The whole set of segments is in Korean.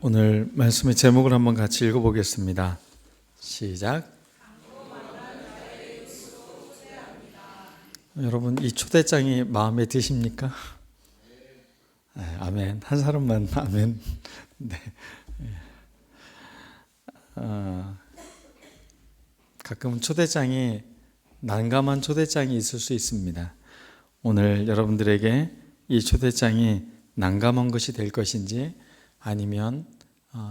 오늘 말씀의 제목을 한번 같이 읽어보겠습니다. 시작. 여러분, 이 초대장이 마음에 드십니까? 네, 아멘. 한 사람만 아멘. 네. 가끔은 초대장이 난감한 초대장이 있을 수 있습니다. 오늘 여러분들에게 이 초대장이 난감한 것이 될 것인지 아니면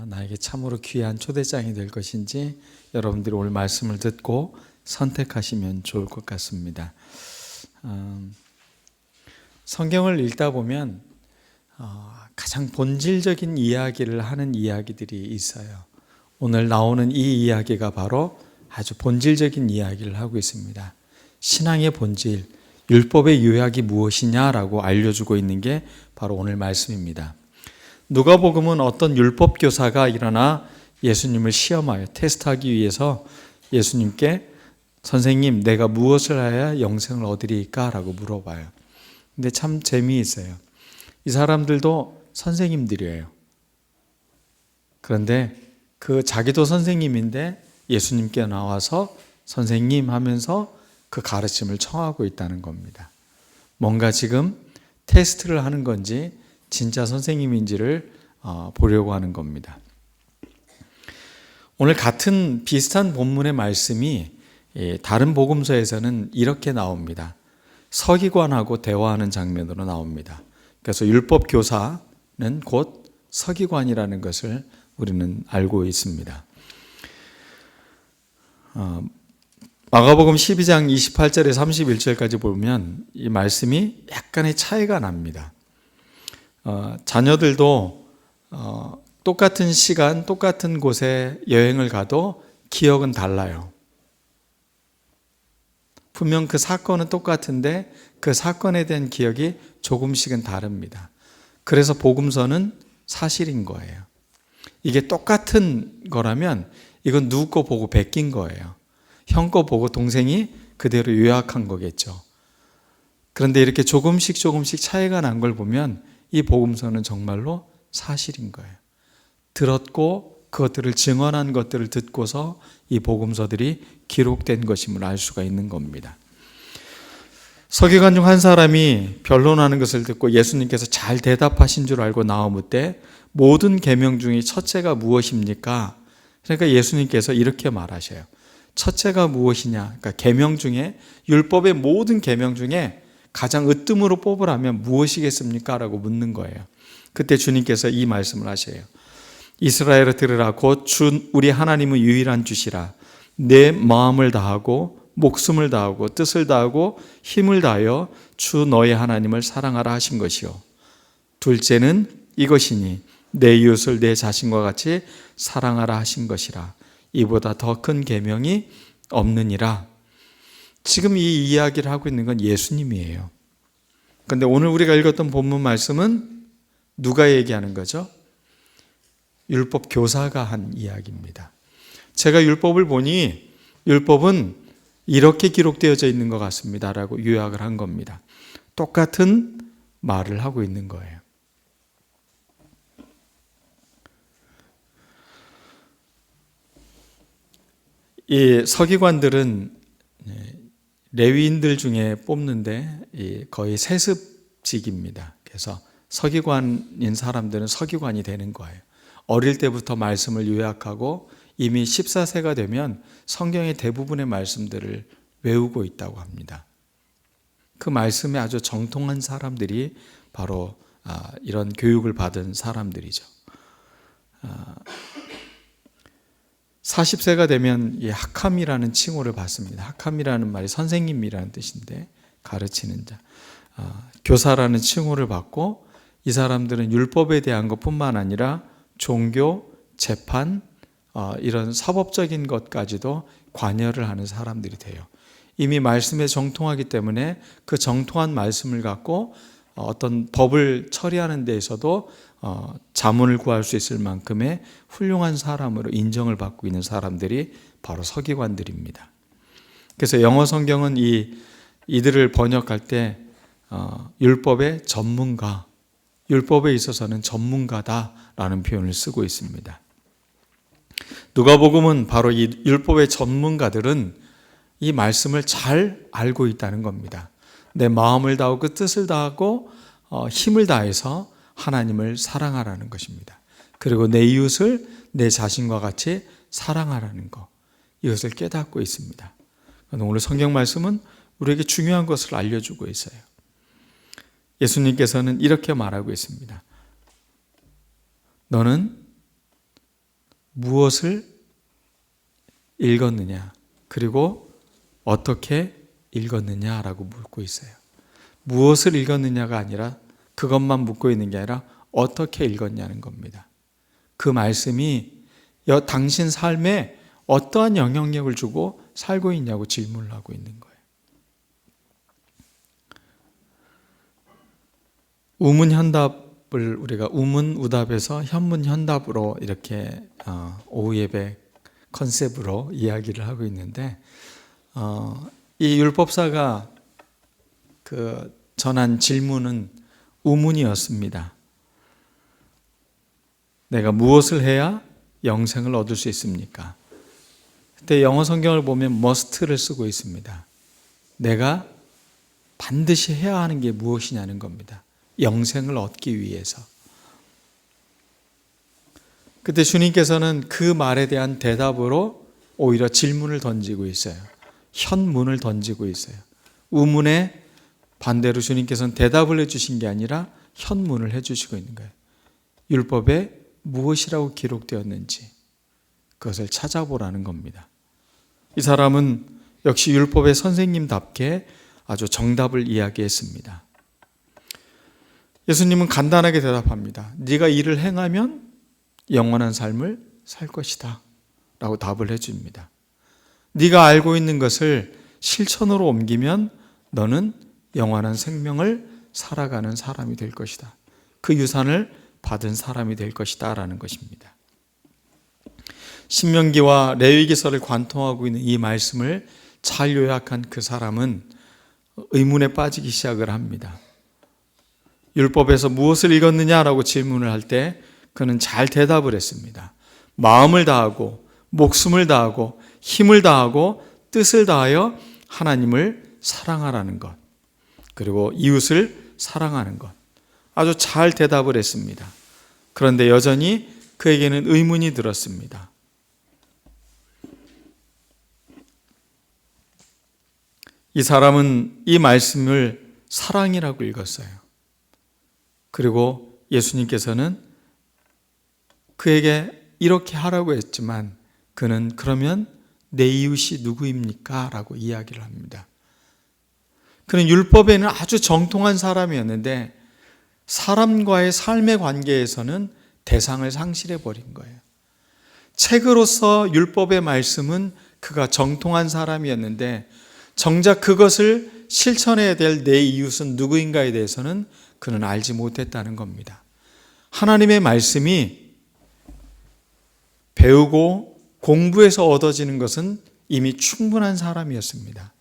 나에게 참으로 귀한 초대장이 될 것인지 여러분들이 오늘 말씀을 듣고 선택하시면 좋을 것 같습니다. 성경을 읽다 보면 가장 본질적인 이야기를 하는 이야기들이 있어요. 오늘 나오는 이 이야기가 바로 아주 본질적인 이야기를 하고 있습니다. 신앙의 본질, 율법의 요약이 무엇이냐라고 알려주고 있는 게 바로 오늘 말씀입니다. 누가복음은 어떤 율법 교사가 일어나 예수님을 시험하여 테스트하기 위해서 예수님께 선생님, 내가 무엇을 해야 영생을 얻으리까? 라고 물어봐요. 근데 참 재미있어요. 이 사람들도 선생님들이에요. 그런데 그 자기도 선생님인데 예수님께 나와서 선생님 하면서 그 가르침을 청하고 있다는 겁니다. 뭔가 지금 테스트를 하는 건지 진짜 선생님인지를 보려고 하는 겁니다. 오늘 같은 비슷한 본문의 말씀이 다른 복음서에서는 이렇게 나옵니다. 서기관하고 대화하는 장면으로 나옵니다. 그래서 율법 교사는 곧 서기관이라는 것을 우리는 알고 있습니다. 마가복음 12장 28절에 31절까지 보면 이 말씀이 약간의 차이가 납니다. 자녀들도 똑같은 시간, 똑같은 곳에 여행을 가도 기억은 달라요. 분명 그 사건은 똑같은데 그 사건에 대한 기억이 조금씩은 다릅니다. 그래서 복음서는 사실인 거예요. 이게 똑같은 거라면 이건 누구 거 보고 베낀 거예요. 형 거 보고 동생이 그대로 요약한 거겠죠. 그런데 이렇게 조금씩 차이가 난 걸 보면 이 복음서는 정말로 사실인 거예요. 들었고 그것들을 증언한 것들을 듣고서 이 복음서들이 기록된 것임을 알 수가 있는 겁니다. 서기관 중 한 사람이 변론하는 것을 듣고 예수님께서 잘 대답하신 줄 알고 나오므되 모든 계명 중에 첫째가 무엇입니까? 그러니까 예수님께서 이렇게 말하셔요. 첫째가 무엇이냐? 그러니까 계명 중에 율법의 모든 계명 중에 가장 으뜸으로 뽑으라면 무엇이겠습니까? 라고 묻는 거예요. 그때 주님께서 이 말씀을 하셔요. 이스라엘아 들으라. 곧 주 우리 하나님은 유일한 주시라. 내 마음을 다하고 목숨을 다하고 뜻을 다하고 힘을 다하여 주 너의 하나님을 사랑하라 하신 것이요. 둘째는 이것이니 내 이웃을 내 자신과 같이 사랑하라 하신 것이라. 이보다 더 큰 계명이 없느니라. 지금 이 이야기를 하고 있는 건 예수님이에요. 그런데 오늘 우리가 읽었던 본문 말씀은 누가 얘기하는 거죠? 율법 교사가 한 이야기입니다. 제가 율법을 보니 율법은 이렇게 기록되어져 있는 것 같습니다 라고 요약을 한 겁니다. 똑같은 말을 하고 있는 거예요. 이 서기관들은 레위인들 중에 뽑는데 거의 세습직입니다. 그래서 서기관인 사람들은 서기관이 되는 거예요. 어릴 때부터 말씀을 요약하고 이미 14세가 되면 성경의 대부분의 말씀들을 외우고 있다고 합니다. 그 말씀에 아주 정통한 사람들이 바로 이런 교육을 받은 사람들이죠. 40세가 되면 이 학함이라는 칭호를 받습니다. 학함이라는 말이 선생님이라는 뜻인데 가르치는 자. 교사라는 칭호를 받고 이 사람들은 율법에 대한 것뿐만 아니라 종교, 재판, 이런 사법적인 것까지도 관여를 하는 사람들이 돼요. 이미 말씀에 정통하기 때문에 그 정통한 말씀을 갖고 어떤 법을 처리하는 데에서도 자문을 구할 수 있을 만큼의 훌륭한 사람으로 인정을 받고 있는 사람들이 바로 서기관들입니다. 그래서 영어 성경은 이들을 번역할 때 율법의 전문가 율법에 있어서는 전문가다라는 표현을 쓰고 있습니다. 누가복음은 바로 이 율법의 전문가들은 이 말씀을 잘 알고 있다는 겁니다. 내 마음을 다하고 그 뜻을 다하고 힘을 다해서 하나님을 사랑하라는 것입니다. 그리고 내 이웃을 내 자신과 같이 사랑하라는 것, 이것을 깨닫고 있습니다. 오늘 성경 말씀은 우리에게 중요한 것을 알려주고 있어요. 예수님께서는 이렇게 말하고 있습니다. 너는 무엇을 읽었느냐? 그리고 어떻게 읽었느냐라고 묻고 있어요. 무엇을 읽었느냐가 아니라 그것만 묻고 있는 게 아니라 어떻게 읽었냐는 겁니다. 그 말씀이 당신 삶에 어떠한 영향력을 주고 살고 있냐고 질문을 하고 있는 거예요. 우문현답을 우리가 우문우답에서 현문현답으로 이렇게 오후 예배 컨셉으로 이야기를 하고 있는데 이 율법사가 전한 질문은 우문이었습니다. 내가 무엇을 해야 영생을 얻을 수 있습니까? 그때 영어 성경을 보면 must를 쓰고 있습니다. 내가 반드시 해야 하는 게 무엇이냐는 겁니다. 영생을 얻기 위해서. 그때 주님께서는 그 말에 대한 대답으로 오히려 질문을 던지고 있어요. 현문을 던지고 있어요. 우문에 반대로 주님께서는 대답을 해주신 게 아니라 현문을 해주시고 있는 거예요. 율법에 무엇이라고 기록되었는지 그것을 찾아보라는 겁니다. 이 사람은 역시 율법의 선생님답게 아주 정답을 이야기했습니다. 예수님은 간단하게 대답합니다. 네가 이를 행하면 영원한 삶을 살 것이다 라고 답을 해줍니다. 네가 알고 있는 것을 실천으로 옮기면 너는 영원한 생명을 살아가는 사람이 될 것이다. 그 유산을 받은 사람이 될 것이다 라는 것입니다. 신명기와 레위기서를 관통하고 있는 이 말씀을 잘 요약한 그 사람은 의문에 빠지기 시작을 합니다. 율법에서 무엇을 읽었느냐라고 질문을 할 때 그는 잘 대답을 했습니다. 마음을 다하고 목숨을 다하고 힘을 다하고 뜻을 다하여 하나님을 사랑하라는 것, 그리고 이웃을 사랑하는 것, 아주 잘 대답을 했습니다. 그런데 여전히 그에게는 의문이 들었습니다. 이 사람은 이 말씀을 사랑이라고 읽었어요. 그리고 예수님께서는 그에게 이렇게 하라고 했지만 그는 그러면 내 이웃이 누구입니까? 라고 이야기를 합니다. 그는 율법에는 아주 정통한 사람이었는데 사람과의 삶의 관계에서는 대상을 상실해 버린 거예요. 책으로서 율법의 말씀은 그가 정통한 사람이었는데 정작 그것을 실천해야 될 내 이웃은 누구인가에 대해서는 그는 알지 못했다는 겁니다. 하나님의 말씀이 배우고 공부해서 얻어지는 것은 이미 충분한 사람이었습니다.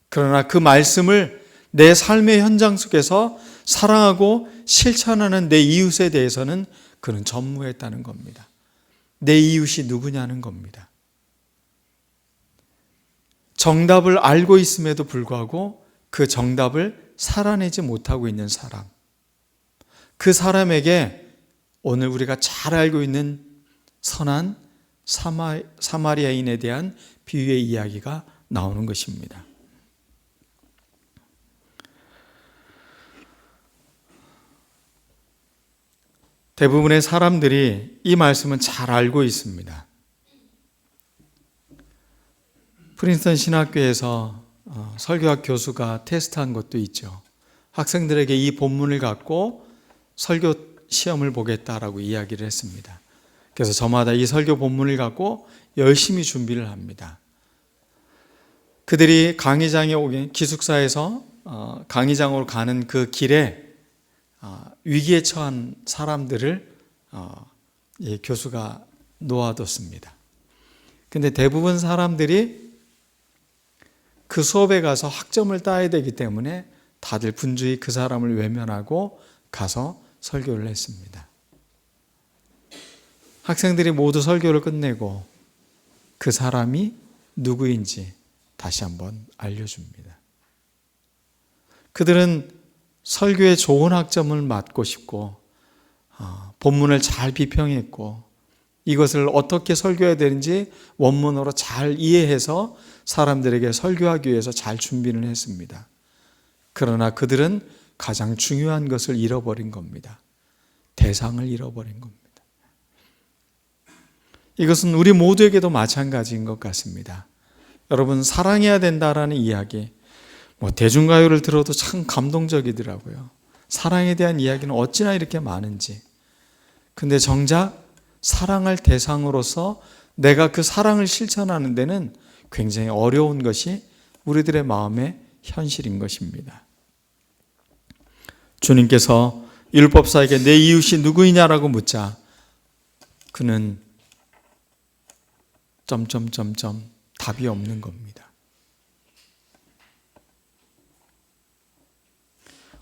그러나 그 말씀을 내 삶의 현장 속에서 사랑하고 실천하는 내 이웃에 대해서는 그는 전무했다는 겁니다. 내 이웃이 누구냐는 겁니다. 정답을 알고 있음에도 불구하고 그 정답을 살아내지 못하고 있는 사람, 그 사람에게 오늘 우리가 잘 알고 있는 선한 사마리아인에 대한 비유의 이야기가 나오는 것입니다. 대부분의 사람들이 이 말씀은 잘 알고 있습니다. 프린스턴 신학교에서 설교학 교수가 테스트한 것도 있죠. 학생들에게 이 본문을 갖고 설교 시험을 보겠다라고 이야기를 했습니다. 그래서 저마다 이 설교 본문을 갖고 열심히 준비를 합니다. 그들이 강의장에 오긴 기숙사에서 강의장으로 가는 그 길에 위기에 처한 사람들을 교수가 놓아뒀습니다. 근데 대부분 사람들이 그 수업에 가서 학점을 따야 되기 때문에 다들 분주히 그 사람을 외면하고 가서 설교를 했습니다. 학생들이 모두 설교를 끝내고 그 사람이 누구인지 다시 한번 알려줍니다. 그들은 설교의 좋은 학점을 맡고 싶고 본문을 잘 비평했고 이것을 어떻게 설교해야 되는지 원문으로 잘 이해해서 사람들에게 설교하기 위해서 잘 준비를 했습니다. 그러나 그들은 가장 중요한 것을 잃어버린 겁니다. 대상을 잃어버린 겁니다. 이것은 우리 모두에게도 마찬가지인 것 같습니다. 여러분, 사랑해야 된다라는 이야기, 대중가요를 들어도 참 감동적이더라고요. 사랑에 대한 이야기는 어찌나 이렇게 많은지. 근데 정작 사랑할 대상으로서 내가 그 사랑을 실천하는 데는 굉장히 어려운 것이 우리들의 마음의 현실인 것입니다. 주님께서 율법사에게 내 이웃이 누구이냐라고 묻자 그는 답이 없는 겁니다.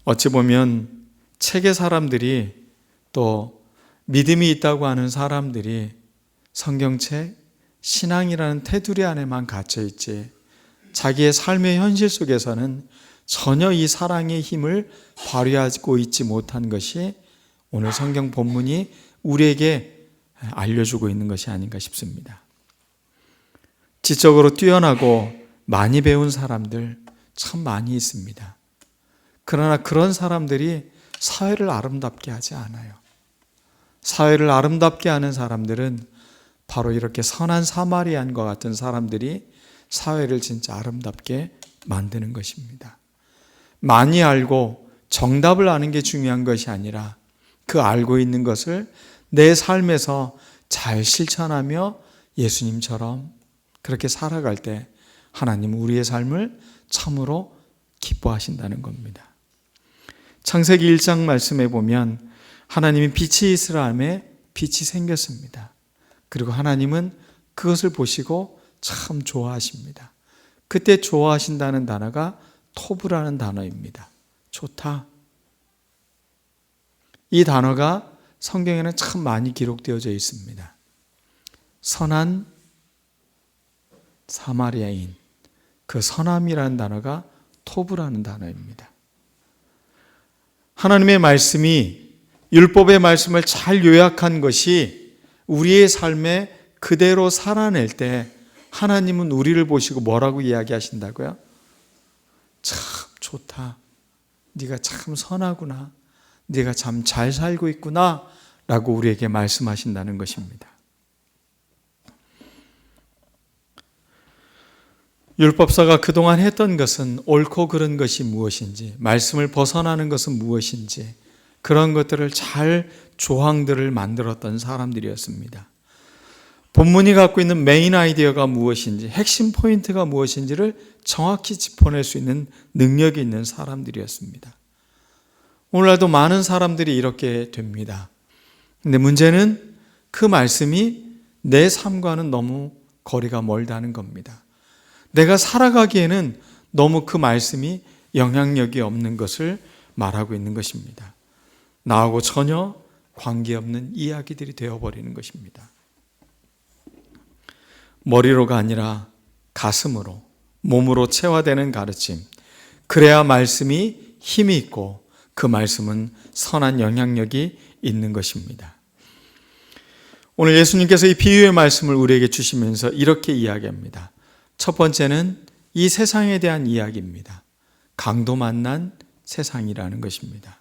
어찌 보면 책의 사람들이 또 믿음이 있다고 하는 사람들이 성경책, 신앙이라는 테두리 안에만 갇혀있지 자기의 삶의 현실 속에서는 전혀 이 사랑의 힘을 발휘하고 있지 못한 것이 오늘 성경 본문이 우리에게 알려주고 있는 것이 아닌가 싶습니다. 지적으로 뛰어나고 많이 배운 사람들 참 많이 있습니다. 그러나 그런 사람들이 사회를 아름답게 하지 않아요. 사회를 아름답게 하는 사람들은 바로 이렇게 선한 사마리안과 같은 사람들이 사회를 진짜 아름답게 만드는 것입니다. 많이 알고 정답을 아는 게 중요한 것이 아니라 그 알고 있는 것을 내 삶에서 잘 실천하며 예수님처럼 그렇게 살아갈 때 하나님은 우리의 삶을 참으로 기뻐하신다는 겁니다. 창세기 1장 말씀에 보면 하나님이 빛이 있으라함에 빛이 생겼습니다. 그리고 하나님은 그것을 보시고 참 좋아하십니다. 그때 좋아하신다는 단어가 토브라는 단어입니다. 좋다. 이 단어가 성경에는 참 많이 기록되어져 있습니다. 선한 사마리아인, 그 선함이라는 단어가 토브라는 단어입니다. 하나님의 말씀이 율법의 말씀을 잘 요약한 것이 우리의 삶에 그대로 살아낼 때 하나님은 우리를 보시고 뭐라고 이야기하신다고요? 참 좋다. 네가 참 선하구나. 네가 참 잘 살고 있구나 라고 우리에게 말씀하신다는 것입니다. 율법사가 그동안 했던 것은 옳고 그른 것이 무엇인지, 말씀을 벗어나는 것은 무엇인지 그런 것들을 잘 조항들을 만들었던 사람들이었습니다. 본문이 갖고 있는 메인 아이디어가 무엇인지, 핵심 포인트가 무엇인지를 정확히 짚어낼 수 있는 능력이 있는 사람들이었습니다. 오늘날도 많은 사람들이 이렇게 됩니다. 근데 문제는 그 말씀이 내 삶과는 너무 거리가 멀다는 겁니다. 내가 살아가기에는 너무 그 말씀이 영향력이 없는 것을 말하고 있는 것입니다. 나하고 전혀 관계없는 이야기들이 되어버리는 것입니다. 머리로가 아니라 가슴으로, 몸으로 체화되는 가르침. 그래야 말씀이 힘이 있고 그 말씀은 선한 영향력이 있는 것입니다. 오늘 예수님께서 이 비유의 말씀을 우리에게 주시면서 이렇게 이야기합니다. 첫 번째는 이 세상에 대한 이야기입니다. 강도 만난 세상이라는 것입니다.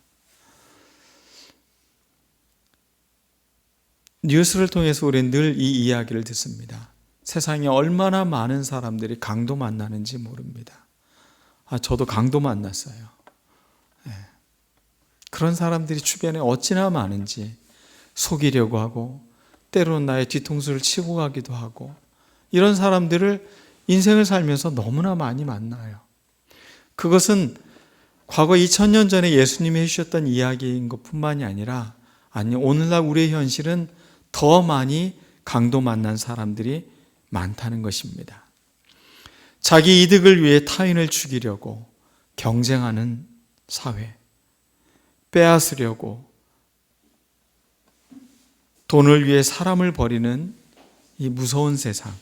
뉴스를 통해서 우리는 늘 이 이야기를 듣습니다. 세상에 얼마나 많은 사람들이 강도 만나는지 모릅니다. 저도 강도 만났어요. 그런 사람들이 주변에 어찌나 많은지 속이려고 하고 때로는 나의 뒤통수를 치고 가기도 하고 이런 사람들을 인생을 살면서 너무나 많이 만나요. 그것은 과거 2000년 전에 예수님이 해주셨던 이야기인 것뿐만이 아니라 오늘날 우리의 현실은 더 많이 강도 만난 사람들이 많다는 것입니다. 자기 이득을 위해 타인을 죽이려고 경쟁하는 사회, 빼앗으려고 돈을 위해 사람을 버리는 이 무서운 세상.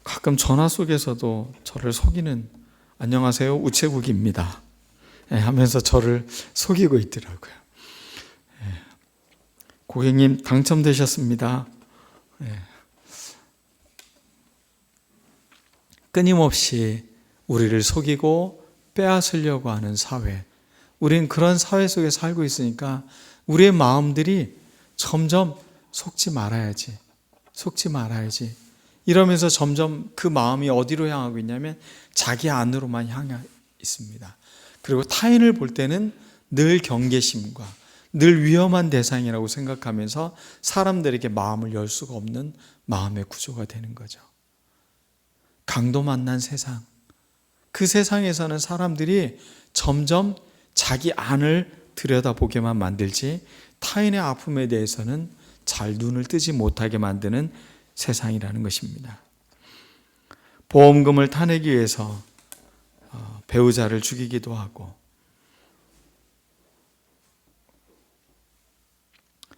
가끔 전화 속에서도 저를 속이는 안녕하세요 우체국입니다 하면서 저를 속이고 있더라고요. 고객님 당첨되셨습니다. 끊임없이 우리를 속이고 빼앗으려고 하는 사회, 우리는 그런 사회 속에 살고 있으니까 우리의 마음들이 점점 속지 말아야지 이러면서 점점 그 마음이 어디로 향하고 있냐면 자기 안으로만 향해 있습니다. 그리고 타인을 볼 때는 늘 경계심과 늘 위험한 대상이라고 생각하면서 사람들에게 마음을 열 수가 없는 마음의 구조가 되는 거죠. 강도 만난 세상, 그 세상에서는 사람들이 점점 자기 안을 들여다보게만 만들지 타인의 아픔에 대해서는 잘 눈을 뜨지 못하게 만드는 세상이라는 것입니다. 보험금을 타내기 위해서 배우자를 죽이기도 하고,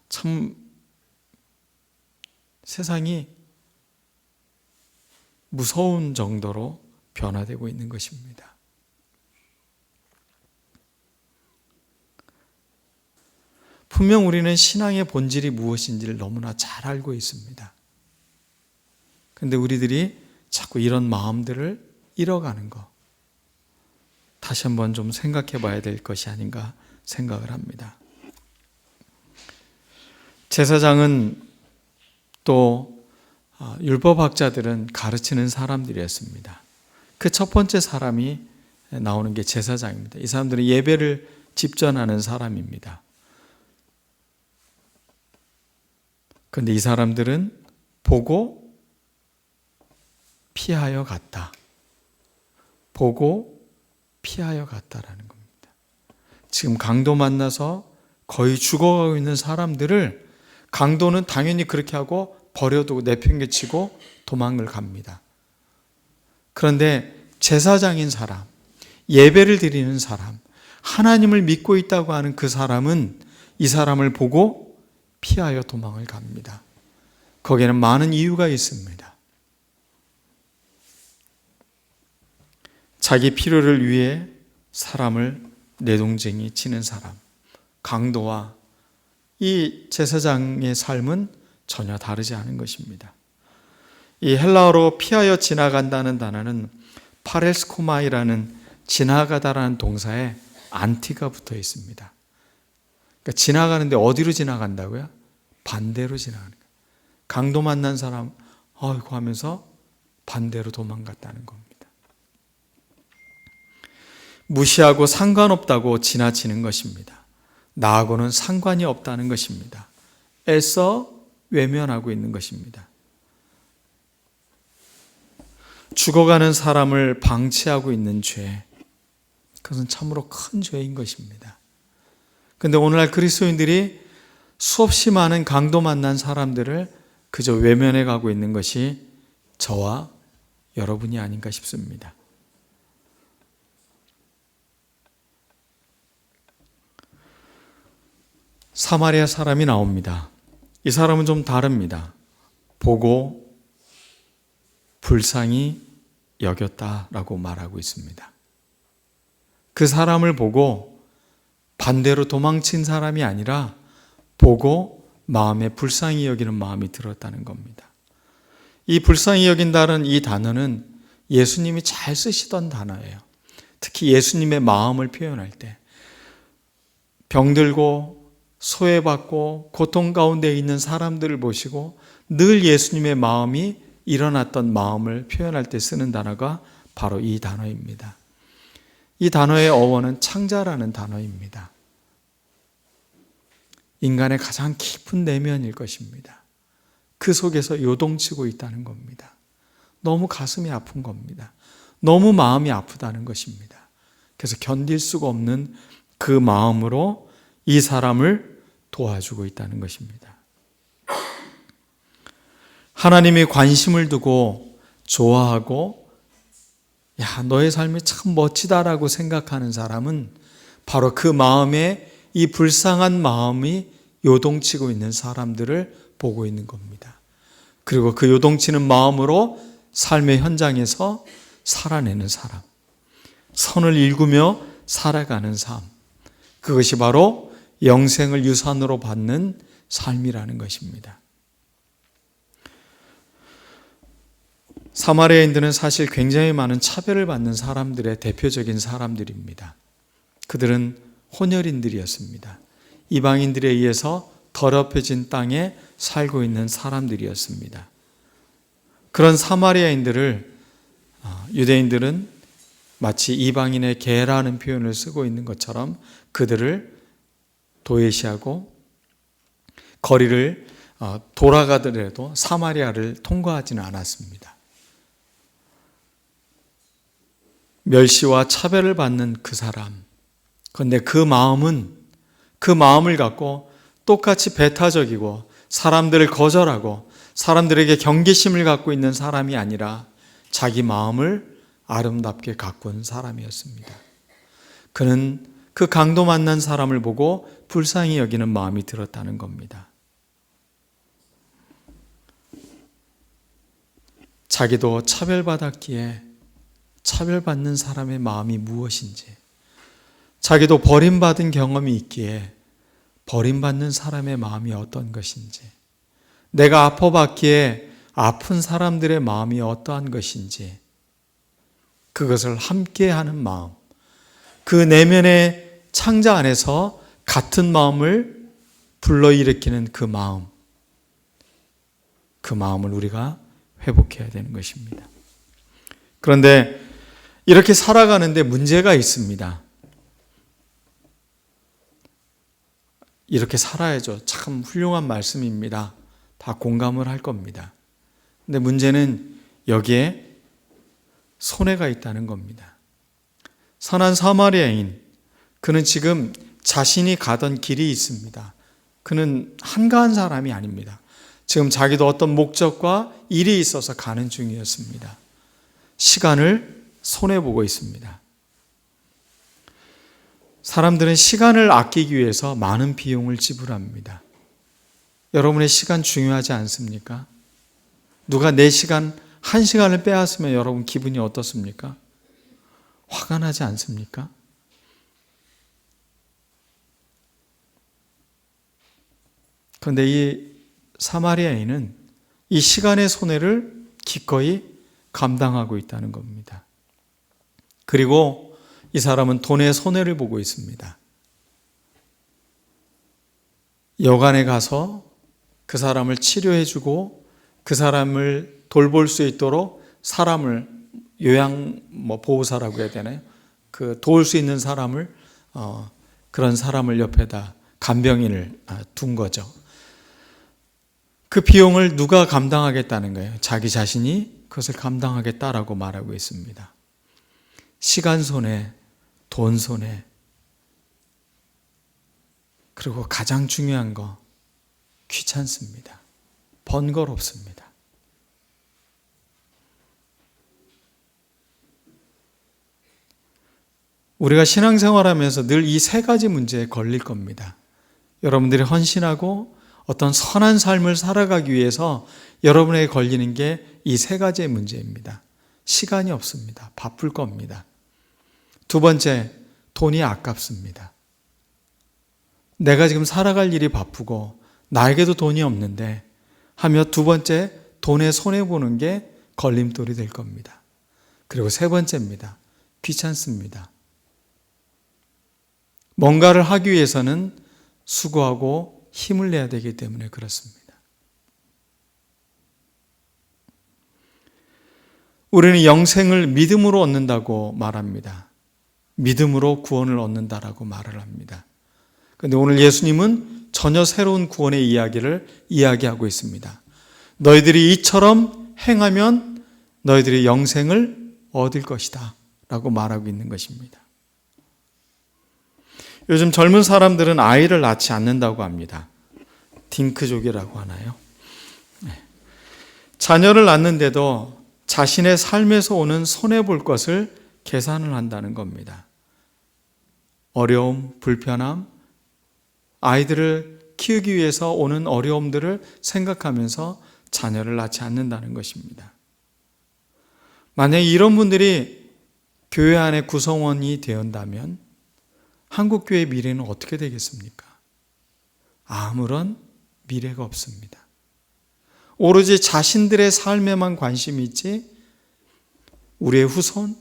참 세상이 무서운 정도로 변화되고 있는 것입니다. 분명 우리는 신앙의 본질이 무엇인지를 너무나 잘 알고 있습니다. 그런데 우리들이 자꾸 이런 마음들을 잃어가는 것, 다시 한번 좀 생각해 봐야 될 것이 아닌가 생각을 합니다. 제사장은 또 율법학자들은 가르치는 사람들이었습니다. 그 첫 번째 사람이 나오는 게 제사장입니다. 이 사람들은 예배를 집전하는 사람입니다. 그런데 이 사람들은 보고 피하여 갔다. 보고 피하여 갔다라는 겁니다. 지금 강도 만나서 거의 죽어가고 있는 사람들을 강도는 당연히 그렇게 하고 버려두고 내팽개치고 도망을 갑니다. 그런데 제사장인 사람, 예배를 드리는 사람, 하나님을 믿고 있다고 하는 그 사람은 이 사람을 보고 피하여 도망을 갑니다. 거기에는 많은 이유가 있습니다. 자기 필요를 위해 사람을 내동쟁이 치는 사람, 강도와 이 제사장의 삶은 전혀 다르지 않은 것입니다. 이 헬라어로 피하여 지나간다는 단어는 파레스코마이라는 지나가다라는 동사에 안티가 붙어 있습니다. 그러니까 지나가는데 어디로 지나간다고요? 반대로 지나가는 거예요. 강도 만난 사람 아이고 하면서 반대로 도망갔다는 겁니다. 무시하고 상관없다고 지나치는 것입니다. 나하고는 상관이 없다는 것입니다. 애써 외면하고 있는 것입니다. 죽어가는 사람을 방치하고 있는 죄, 그것은 참으로 큰 죄인 것입니다. 그런데 오늘날 그리스도인들이 수없이 많은 강도 만난 사람들을 그저 외면해 가고 있는 것이 저와 여러분이 아닌가 싶습니다. 사마리아 사람이 나옵니다. 이 사람은 좀 다릅니다. 보고 불쌍히 여겼다라고 말하고 있습니다. 그 사람을 보고 반대로 도망친 사람이 아니라 보고 마음에 불쌍히 여기는 마음이 들었다는 겁니다. 이 불쌍히 여긴다는 이 단어는 예수님이 잘 쓰시던 단어예요. 특히 예수님의 마음을 표현할 때 병들고 소외받고 고통 가운데 있는 사람들을 보시고 늘 예수님의 마음이 일어났던 마음을 표현할 때 쓰는 단어가 바로 이 단어입니다. 이 단어의 어원은 창자라는 단어입니다. 인간의 가장 깊은 내면일 것입니다. 그 속에서 요동치고 있다는 겁니다. 너무 가슴이 아픈 겁니다. 너무 마음이 아프다는 것입니다. 그래서 견딜 수가 없는 그 마음으로 이 사람을 도와주고 있다는 것입니다. 하나님이 관심을 두고 좋아하고 야, 너의 삶이 참 멋지다라고 생각하는 사람은 바로 그 마음에 이 불쌍한 마음이 요동치고 있는 사람들을 보고 있는 겁니다. 그리고 그 요동치는 마음으로 삶의 현장에서 살아내는 사람, 선을 일구며 살아가는 삶, 그것이 바로 영생을 유산으로 받는 삶이라는 것입니다. 사마리아인들은 사실 굉장히 많은 차별을 받는 사람들의 대표적인 사람들입니다. 그들은 혼혈인들이었습니다. 이방인들에 의해서 더럽혀진 땅에 살고 있는 사람들이었습니다. 그런 사마리아인들을 유대인들은 마치 이방인의 개라는 표현을 쓰고 있는 것처럼 그들을 도외시하고 거리를 돌아가더라도 사마리아를 통과하지는 않았습니다. 멸시와 차별을 받는 그 사람, 그런데 그 마음을 갖고 똑같이 배타적이고 사람들을 거절하고 사람들에게 경계심을 갖고 있는 사람이 아니라 자기 마음을 아름답게 가꾼 사람이었습니다. 그는 그 강도 만난 사람을 보고 불쌍히 여기는 마음이 들었다는 겁니다. 자기도 차별받았기에 차별받는 사람의 마음이 무엇인지, 자기도 버림받은 경험이 있기에 버림받는 사람의 마음이 어떤 것인지, 내가 아파봤기에 아픈 사람들의 마음이 어떠한 것인지, 그것을 함께하는 마음, 그 내면의 창자 안에서 같은 마음을 불러일으키는 그 마음을 우리가 회복해야 되는 것입니다. 그런데 이렇게 살아가는데 문제가 있습니다. 이렇게 살아야죠. 참 훌륭한 말씀입니다. 다 공감을 할 겁니다. 근데 문제는 여기에 손해가 있다는 겁니다. 선한 사마리아인, 그는 지금 자신이 가던 길이 있습니다. 그는 한가한 사람이 아닙니다. 지금 자기도 어떤 목적과 일이 있어서 가는 중이었습니다. 시간을 손해보고 있습니다. 사람들은 시간을 아끼기 위해서 많은 비용을 지불합니다. 여러분의 시간 중요하지 않습니까? 누가 내 시간, 1시간을 빼앗으면 여러분 기분이 어떻습니까? 화가 나지 않습니까? 그런데 이 사마리아인은 이 시간의 손해를 기꺼이 감당하고 있다는 겁니다. 그리고 이 사람은 돈의 손해를 보고 있습니다. 여관에 가서 그 사람을 치료해주고 그 사람을 돌볼 수 있도록 사람을 보호사라고 해야 되나요? 그 도울 수 있는 사람을 그런 사람을 옆에다 간병인을 둔 거죠. 그 비용을 누가 감당하겠다는 거예요? 자기 자신이 그것을 감당하겠다라고 말하고 있습니다. 시간 손해, 돈 손해, 그리고 가장 중요한 거 귀찮습니다. 번거롭습니다. 우리가 신앙생활하면서 늘 이 세 가지 문제에 걸릴 겁니다. 여러분들이 헌신하고 어떤 선한 삶을 살아가기 위해서 여러분에게 걸리는 게 이 세 가지의 문제입니다. 시간이 없습니다. 바쁠 겁니다. 두 번째, 돈이 아깝습니다. 내가 지금 살아갈 일이 바쁘고 나에게도 돈이 없는데 하며 두 번째, 돈에 손해보는 게 걸림돌이 될 겁니다. 그리고 세 번째입니다. 귀찮습니다. 뭔가를 하기 위해서는 수고하고 힘을 내야 되기 때문에 그렇습니다. 우리는 영생을 믿음으로 얻는다고 말합니다. 믿음으로 구원을 얻는다라고 말을 합니다. 그런데 오늘 예수님은 전혀 새로운 구원의 이야기를 이야기하고 있습니다. 너희들이 이처럼 행하면 너희들이 영생을 얻을 것이다 라고 말하고 있는 것입니다. 요즘 젊은 사람들은 아이를 낳지 않는다고 합니다. 딩크족이라고 하나요? 자녀를 낳는데도 자신의 삶에서 오는 손해볼 것을 계산을 한다는 겁니다. 어려움, 불편함, 아이들을 키우기 위해서 오는 어려움들을 생각하면서 자녀를 낳지 않는다는 것입니다. 만약에 이런 분들이 교회 안에 구성원이 되었다면 한국교회의 미래는 어떻게 되겠습니까? 아무런 미래가 없습니다. 오로지 자신들의 삶에만 관심이 있지 우리의 후손,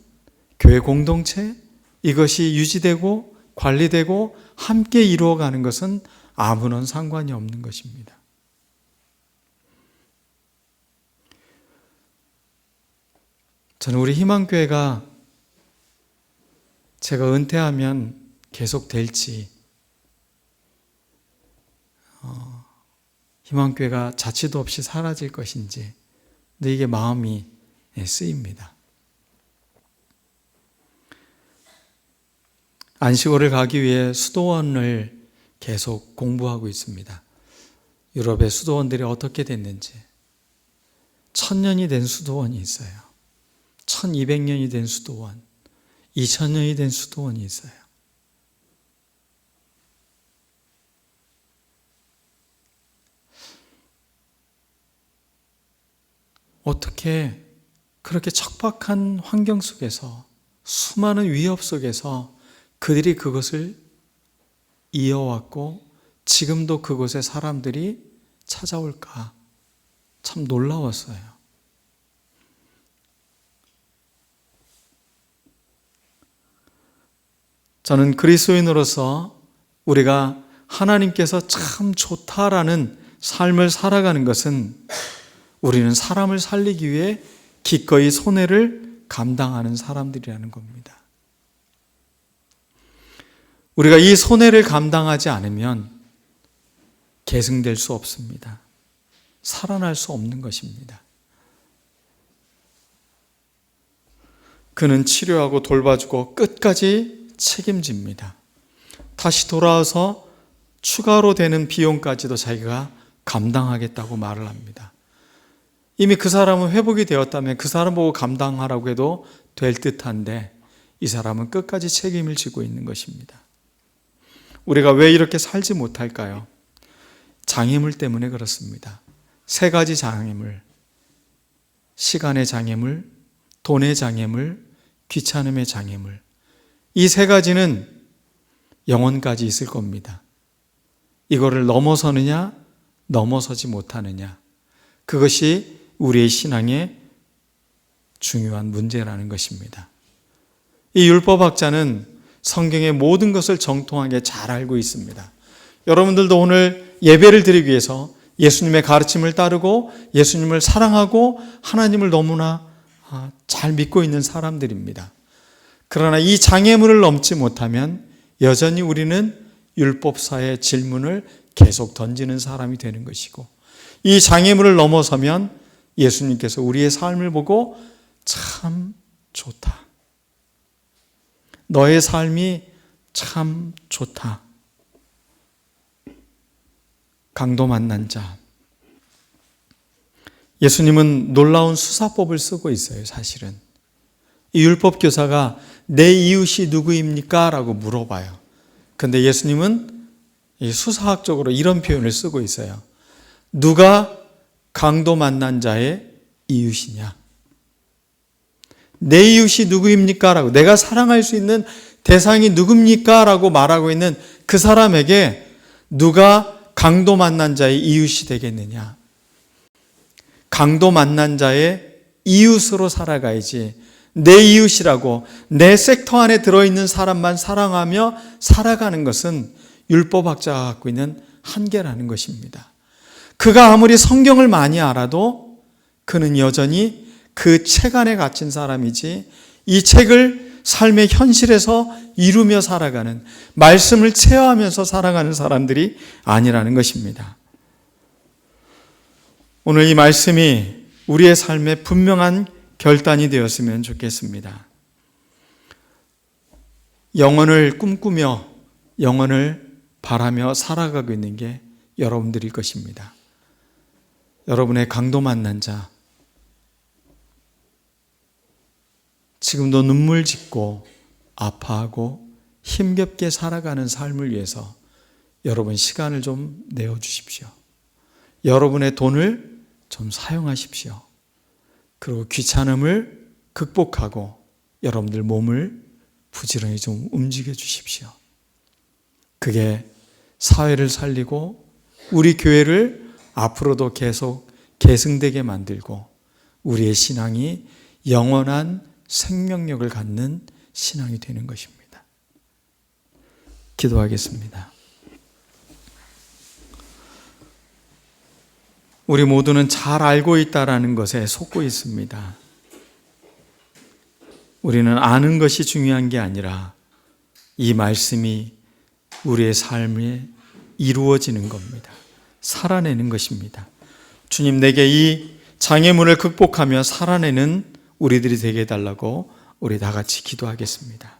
교회 공동체 이것이 유지되고 관리되고 함께 이루어가는 것은 아무런 상관이 없는 것입니다. 저는 우리 희망교회가 제가 은퇴하면 계속 될지, 희망교회가 자취도 없이 사라질 것인지, 근데 이게 마음이 쓰입니다. 안식월을 가기 위해 수도원을 계속 공부하고 있습니다. 유럽의 수도원들이 어떻게 됐는지. 1000년이 된 수도원이 있어요. 1200년이 된 수도원, 2000년이 된 수도원이 있어요. 어떻게 그렇게 척박한 환경 속에서 수많은 위협 속에서 그들이 그것을 이어왔고 지금도 그곳에 사람들이 찾아올까 참 놀라웠어요. 저는 그리스도인으로서 우리가 하나님께서 참 좋다라는 삶을 살아가는 것은 우리는 사람을 살리기 위해 기꺼이 손해를 감당하는 사람들이라는 겁니다. 우리가 이 손해를 감당하지 않으면 계승될 수 없습니다. 살아날 수 없는 것입니다. 그는 치료하고 돌봐주고 끝까지 책임집니다. 다시 돌아와서 추가로 되는 비용까지도 자기가 감당하겠다고 말을 합니다. 이미 그 사람은 회복이 되었다면 그 사람 보고 감당하라고 해도 될 듯한데 이 사람은 끝까지 책임을 지고 있는 것입니다. 우리가 왜 이렇게 살지 못할까요? 장애물 때문에 그렇습니다. 3가지 장애물, 시간의 장애물, 돈의 장애물, 귀찮음의 장애물. 이 3가지는 영원까지 있을 겁니다. 이거를 넘어서느냐, 넘어서지 못하느냐. 그것이 우리의 신앙의 중요한 문제라는 것입니다. 이 율법학자는 성경의 모든 것을 정통하게 잘 알고 있습니다. 여러분들도 오늘 예배를 드리기 위해서 예수님의 가르침을 따르고 예수님을 사랑하고 하나님을 너무나 잘 믿고 있는 사람들입니다. 그러나 이 장애물을 넘지 못하면 여전히 우리는 율법사의 질문을 계속 던지는 사람이 되는 것이고, 이 장애물을 넘어서면 예수님께서 우리의 삶을 보고 참 좋다. 너의 삶이 참 좋다. 강도 만난 자. 예수님은 놀라운 수사법을 쓰고 있어요, 사실은. 이 율법교사가 내 이웃이 누구입니까? 라고 물어봐요. 근데 예수님은 이 수사학적으로 이런 표현을 쓰고 있어요. 누가 강도 만난 자의 이웃이냐? 내 이웃이 누구입니까? 라고, 내가 사랑할 수 있는 대상이 누굽니까? 라고 말하고 있는 그 사람에게 누가 강도 만난 자의 이웃이 되겠느냐? 강도 만난 자의 이웃으로 살아가야지, 내 이웃이라고 내 섹터 안에 들어있는 사람만 사랑하며 살아가는 것은 율법학자가 갖고 있는 한계라는 것입니다. 그가 아무리 성경을 많이 알아도 그는 여전히 그 책 안에 갇힌 사람이지, 이 책을 삶의 현실에서 이루며 살아가는, 말씀을 체험하면서 살아가는 사람들이 아니라는 것입니다. 오늘 이 말씀이 우리의 삶의 분명한 결단이 되었으면 좋겠습니다. 영혼을 꿈꾸며 영혼을 바라며 살아가고 있는 게 여러분들일 것입니다. 여러분의 강도 만난 자, 지금도 눈물 짓고 아파하고 힘겹게 살아가는 삶을 위해서 여러분 시간을 좀 내어주십시오. 여러분의 돈을 좀 사용하십시오. 그리고 귀찮음을 극복하고 여러분들 몸을 부지런히 좀 움직여 주십시오. 그게 사회를 살리고 우리 교회를 앞으로도 계속 계승되게 만들고 우리의 신앙이 영원한 생명력을 갖는 신앙이 되는 것입니다. 기도하겠습니다. 우리 모두는 잘 알고 있다라는 것에 속고 있습니다. 우리는 아는 것이 중요한 게 아니라 이 말씀이 우리의 삶에 이루어지는 겁니다. 살아내는 것입니다. 주님, 내게 이 장애물을 극복하며 살아내는 우리들이 되게 해달라고 우리 다 같이 기도하겠습니다.